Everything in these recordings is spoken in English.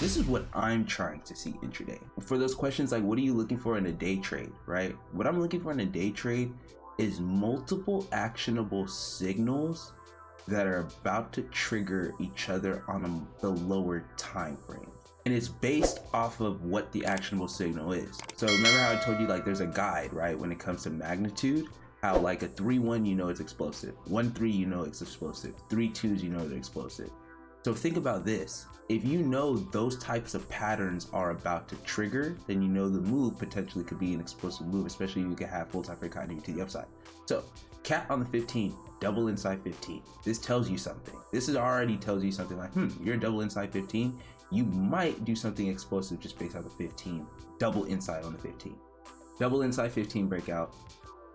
This is what I'm trying to see intraday. For those questions like, what are you looking for in a day trade, right? What I'm looking for in a day trade is multiple actionable signals that are about to trigger each other on the lower time frame. And it's based off of what the actionable signal is. So remember how I told you like there's a guide, right? When it comes to magnitude, how like a 3-1, you know it's explosive. 1-3, you know it's explosive. 3-2s, you know they're explosive. So think about this. If you know those types of patterns are about to trigger, then you know the move potentially could be an explosive move, especially if you can have full time frame continuity to the upside. So cat on the 15, double inside 15. This tells you something. This is already tells you something like, you're double inside 15. You might do something explosive just based on the 15, double inside on the 15. Double inside 15 breakout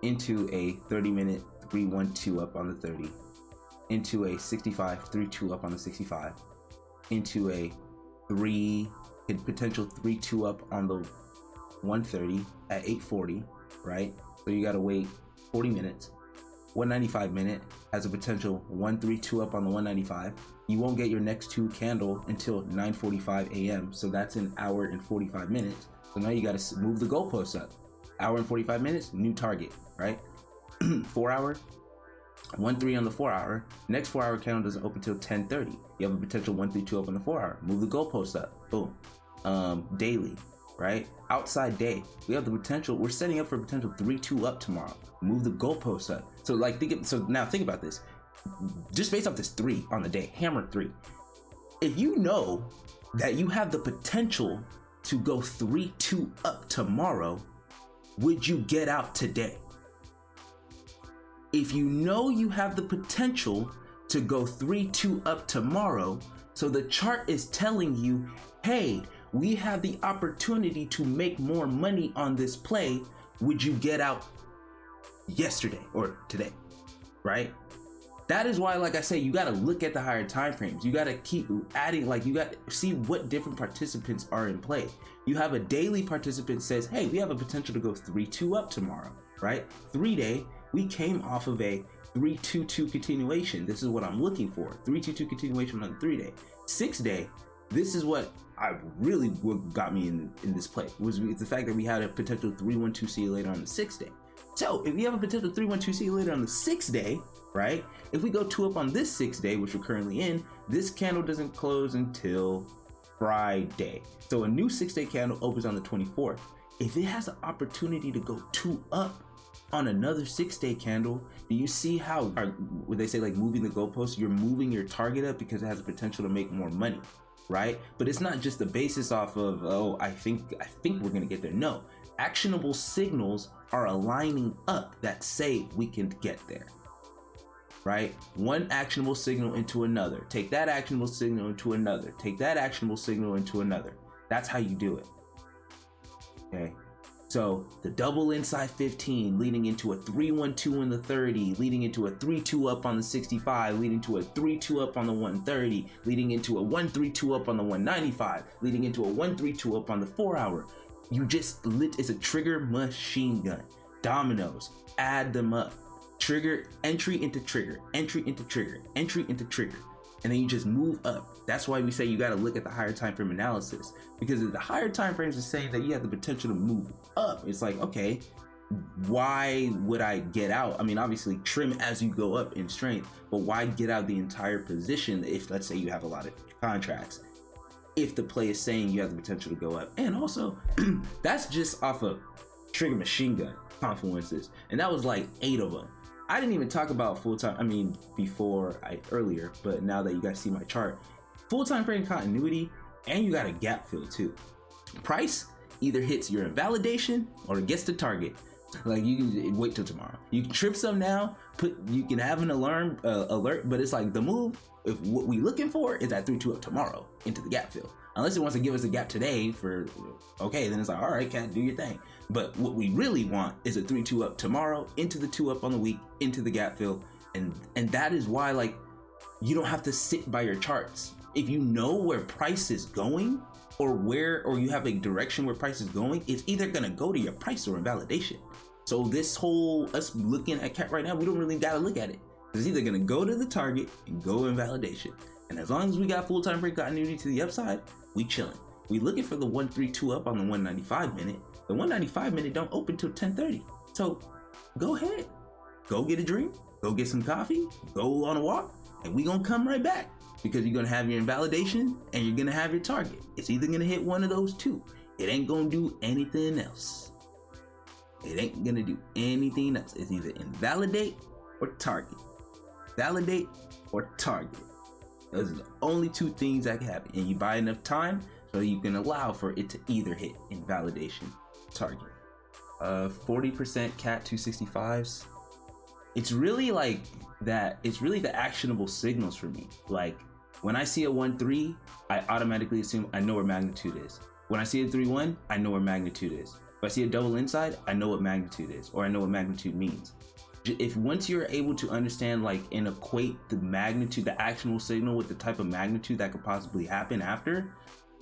into a 30-minute 3-1-2 up on the 30. Into a 65 3-2 up on the 65, into a potential 3-2 up on the 130 at 840, right? So you gotta wait 40 minutes. 195 minute has a potential 1-3-2 up on the 195. You won't get your next 2 candle until 9:45 a.m. So that's an hour and 45 minutes. So now you gotta move the goalposts up. Hour and 45 minutes, new target, right? 4 hour. 1-3 on the 4 hour. Next 4 hour candle doesn't open till 10:30. You have a potential 1-3-2 up on the 4 hour. Move the goalposts up. Boom. Daily, right? Outside day, we have the potential. We're setting up for a potential 3-2 up tomorrow. Move the goalposts up. So like now think about this. Just based off this 3 on the day, hammer 3. If you know that you have the potential to go 3-2 up tomorrow, would you get out today? If you know you have the potential to go 3-2 up tomorrow, so the chart is telling you, hey, we have the opportunity to make more money on this play, would you get out yesterday or today, right? That is why, like I say, you got to look at the higher time frames. You got to keep adding, like you got to see what different participants are in play. You have a daily participant says, hey, we have a potential to go 3-2 up tomorrow, right? 3-day, we came off of a 3-2-2 continuation. This is what I'm looking for. 3-2-2 continuation on the 3-day. 6-day, this is what got me in this play, was the fact that we had a potential 3-1-2 see you later on the 6th day. So if you have a potential 3-1-2 see you later on the 6th day, right? If we go 2 up on this 6th day, which we're currently in, this candle doesn't close until Friday. So a new 6-day candle opens on the 24th. If it has an opportunity to go 2 up on another 6-day candle, do you see how, would they say like moving the goalpost, you're moving your target up because it has the potential to make more money, right? But it's not just the basis off of, oh, I think we're gonna get there. No, actionable signals are aligning up that say we can get there, right? One actionable signal into another. Take that actionable signal into another. Take that actionable signal into another. That's how you do it, okay? So the double inside 15 leading into a 3-1-2 in the 30, leading into a 3-2 up on the 65, leading to a 3-2 up on the 130, leading into a 1-3-2 up on the 195, leading into a 1-3-2 up on the 4 hour. It's a trigger machine gun. Dominoes, add them up. Trigger, entry into trigger, entry into trigger, entry into trigger. And then you just move up. That's why we say you got to look at the higher time frame analysis, because if the higher time frames are saying that you have the potential to move up, it's like, okay, why would I get out? I mean, obviously trim as you go up in strength, but why get out the entire position if, let's say, you have a lot of contracts, if the play is saying you have the potential to go up? And also, that's just off of trigger machine gun confluences, and that was like 8 of them. I didn't even talk about earlier, but now that you guys see my chart, full time frame continuity, and you got a gap fill too. Price either hits your invalidation or it gets the target. Like, you can wait till tomorrow. You can trip some now, you can have an alarm alert, but it's like the move, if what we looking for is that 3-2 up tomorrow into the gap fill. Unless it wants to give us a gap today okay, then it's like, all right, cat, do your thing. But what we really want is a 3-2 up tomorrow into the 2 up on the week, into the gap fill. And that is why, like, you don't have to sit by your charts. If you know where price is going, or you have a direction where price is going, it's either gonna go to your price or invalidation. So this whole us looking at cat right now, we don't really gotta look at it. It's either gonna go to the target and go in validation. And as long as we got full time frame continuity to the upside, we chilling. We looking for the 132 up on the 195 minute. The 195 minute don't open till 10:30. So go ahead, go get a drink, go get some coffee, go on a walk, and we gonna come right back because you're gonna have your invalidation and you're gonna have your target. It's either gonna hit one of those two. It ain't gonna do anything else. It ain't gonna do anything else. It's either invalidate or target. Validate or target. Those are the only two things that can happen. And you buy enough time so you can allow for it to either hit invalidation, target. 40% cat 265s. It's really like that. It's really the actionable signals for me. Like when I see a 1-3, I automatically assume I know where magnitude is. When I see a 3-1, I know where magnitude is. If I see a double inside, I know what magnitude is, or I know what magnitude means. If once you're able to understand like and equate the magnitude, the actionable signal with the type of magnitude that could possibly happen after,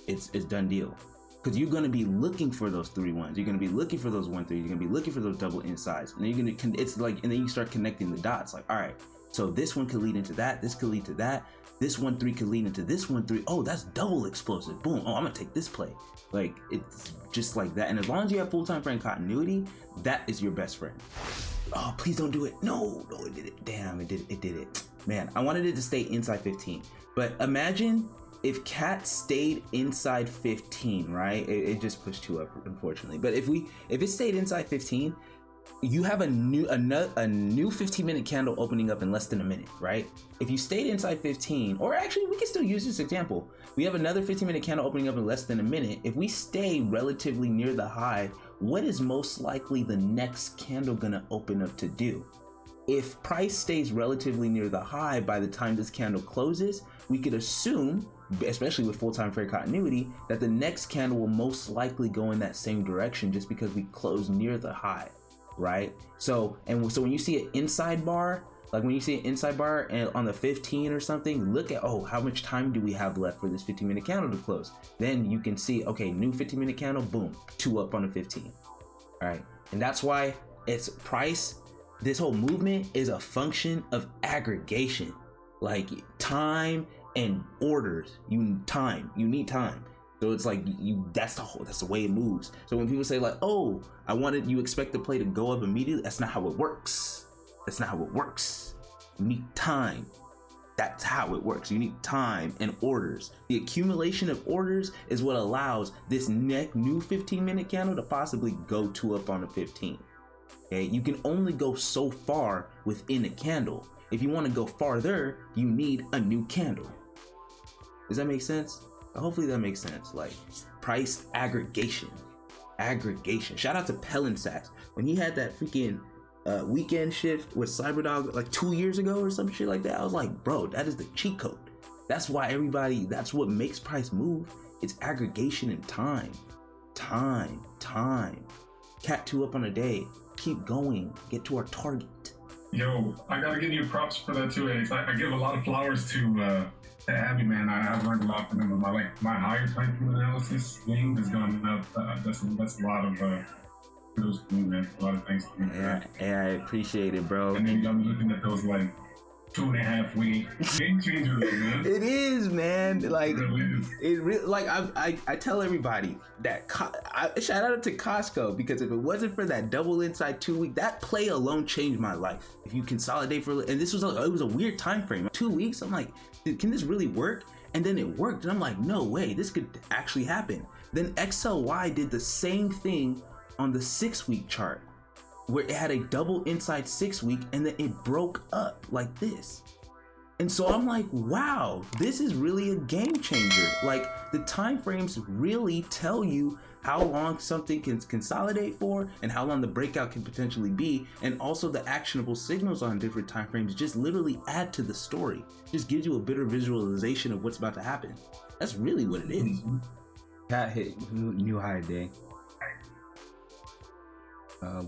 it's done deal. Because you're gonna be looking for those 3-1s, you're gonna be looking for those 1-3s, you're gonna be looking for those double insides, and then you're gonna it's like, and then you start connecting the dots. Like, all right, so this one could lead into that, this could lead to that, this 1-3 could lead into this 1-3. Oh, that's double explosive. Boom. Oh, I'm gonna take this play. Like it's just like that. And as long as you have full time frame continuity, that is your best friend. Oh, please don't do it. No, it did it. Damn, it did it. Man, I wanted it to stay inside 15. But imagine if cat stayed inside 15, right? It just pushed 2 up, unfortunately. But if it stayed inside 15, you have a new 15-minute candle opening up in less than a minute, right? If you stayed inside 15, or actually we can still use this example. We have another 15-minute candle opening up in less than a minute. If we stay relatively near the high, what is most likely the next candle gonna open up to do? If price stays relatively near the high by the time this candle closes, we could assume, especially with full-time frame continuity, that the next candle will most likely go in that same direction just because we close near the high, right? So when you see an inside bar, like when you see an inside bar and on the 15 or something, look at, oh, how much time do we have left for this 15-minute candle to close? Then you can see, okay, new 15-minute candle, boom, 2 up on the 15. All right, and that's why it's price. This whole movement is a function of aggregation, like time and orders. You need time. So it's like that's the way it moves. So when people say like, oh, you expect the play to go up immediately, that's not how it works. You need time. That's how it works. You need time and orders. The accumulation of orders is what allows this new 15-minute candle to possibly go 2 up on the 15. Okay, you can only go so far within a candle. If you want to go farther, you need a new candle. Does that make sense? Hopefully that makes sense. Like price aggregation. Shout out to Pellin Sachs when he had that freaking weekend shift with Cyberdog like 2 years ago or some shit like that. I was like, bro, that is the cheat code. That's why that's what makes price move. It's aggregation and time. Cat 2 up on a day. Keep going. Get to our target. Yo, I gotta give you props for that too, Ace. I give a lot of flowers to Abby, man. I've learned a lot from him. My higher time frame analysis game has gone up. That's a lot of kudos to me, man. A lot of thanks to me. Yeah, I appreciate it, bro. And then I'm looking at those like 2.5 week game changers, man. It is, man. Like it really is. Like I tell everybody that shout out to Costco, because if it wasn't for that double inside 2 week, that play alone changed my life. If you consolidate and this was it was a weird time frame, 2 weeks. I'm like, can this really work? And then it worked, and I'm like, no way, this could actually happen. Then XLY did the same thing on the 6 week chart, where it had a double inside 6 week and then it broke up like this. And so I'm like, wow, this is really a game changer. Like the time frames really tell you how long something can consolidate for and how long the breakout can potentially be. And also the actionable signals on different time frames just literally add to the story. Just gives you a better visualization of what's about to happen. That's really what it is. Cat hit new high day.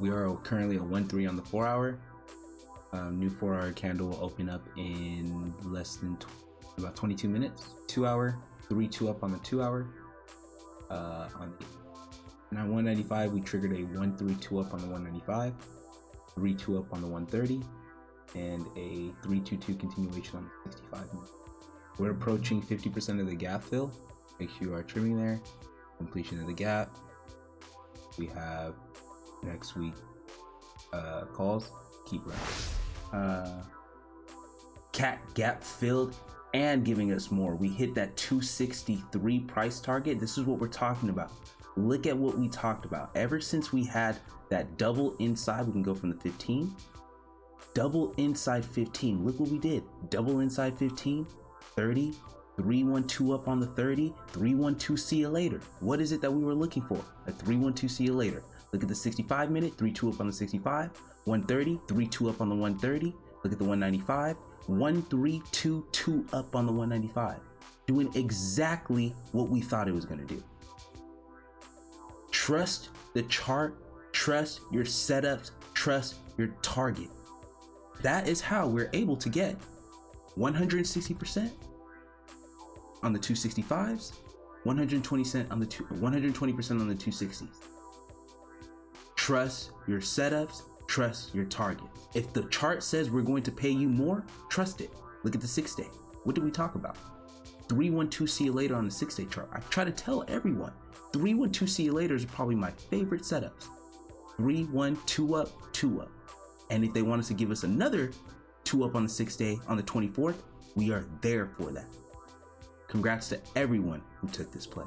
We are currently at 1-3 on the 4 hour. New 4 hour candle will open up in less than about 22 minutes. 2 hour, 3-2 up on the 2 hour. On 195, we triggered a 1-3-2 up on the 195, 3-2 up on the 130, and a 322 continuation on the 65 minute. We're approaching 50% of the gap fill. Make sure you are trimming there. Completion of the gap. We have next week calls. Keep running. Cat gap filled and giving us more. We hit that 263 price target. This is what we're talking about. Look at what we talked about. Ever since we had that double inside, we can go from the 15. Double inside 15. Look what we did. Double inside 15, 30, 312 up on the 30, 312, see you later. What is it that we were looking for? A 312, see you later. Look at the 65 minute, 32 up on the 65, 130, 32 up on the 130. Look at the 195, 1322 up on the 195. Doing exactly what we thought it was going to do. Trust the chart, trust your setups, trust your target. That is how we're able to get 160% on the 265s, 120% on the 120% on the 260s. Trust your setups, trust your target. If the chart says we're going to pay you more, trust it. Look at the 6-day. What did we talk about? 312, see you later on the 6-day chart. I try to tell everyone 312, see you later is probably my favorite setups. 312 up, 2 up. And if they want us to give us another 2 up on the 6-day on the 24th, we are there for that. Congrats to everyone who took this play.